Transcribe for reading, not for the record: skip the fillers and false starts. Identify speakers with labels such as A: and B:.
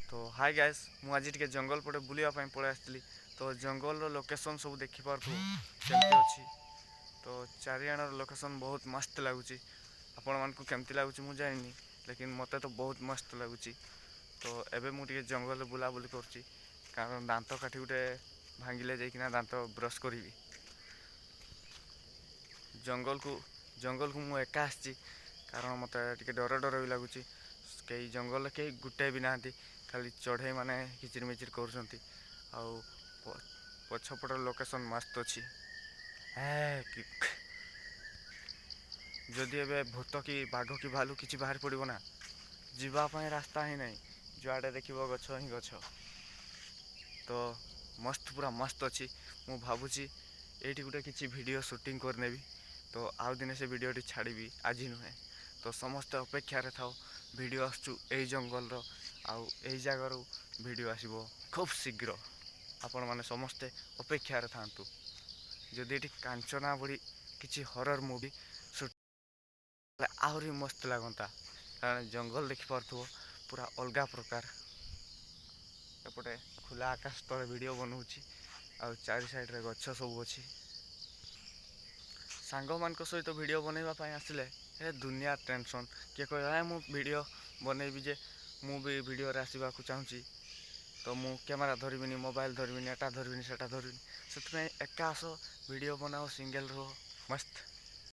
A: तो hi guys मु आज टिके जंगल पटे बुलिया पई पळे आस्तिली। तो जंगल रो लोकेशन सब देखि पारथु केमती अछि। तो चारियाणर लोकेशन बहुत मस्त लागुची। आपण मानकु केमती लागुची मु जानिनी, लेकिन मते तो बहुत मस्त लागुची। तो एबे मु टिके जंगल बुला बुली करची, कारण दांत काठी गुटे भांगिले जाइकिना दांत ब्रश करिवि। जंगल को मु एका आसची, कारण मते टिके डर डर भी लागुची। कई जंगल कई गुटे भी नांती, खाली चढ़ई माने किचिर मिचिर करूछंती। आउ पछपट लोकेशन मस्त अछि। जदि एबे भूत कि बाघ कि भालू किछि बाहर पड़िबो ना, जीवा पई रास्ता ही नहीं, जुआडे देखिबो गछ ही गछ। तो मस्त पूरा मस्त अछि। मु भाबुची एठी गुटे किछि वीडियो शूटिंग करनेबी। तो आउ दिने से वीडियोटी छाड़िबी, आज नुहे। तो समस्त अपेक्षा रे थाओ, वीडियो आसचु एई जंगल रो, आउ एई जागारू वीडियो आसीबो खूब शीघ्र। आपण माने समस्ते अपेक्षा रे थांतु। जदि एठी कांचना बड़ी किछि हरर मूवी शूट आहरी मस्त लागंता, कारण जंगल देखि पारथुओ पूरा अलगा प्रकार। एपटे खुला आकाश तले वीडियो बनौछि, आउ चारि साइड रे गछ सब अछि। सांग मानक सहित वीडियो बनैबा पई आसिले ए दुनिया टेंशन। किए कहे मु वीडियो बनैबी जे मु भी वीडियो रे आसीबाकू चाहूँची, तो मु कैमरा धरबिनी, मोबाइल धरबिनी, एटा धरबिनी, सेटा धरबिनी। सेतपई एका आस वीडियो बनाओ, सिंगल रो मस्त।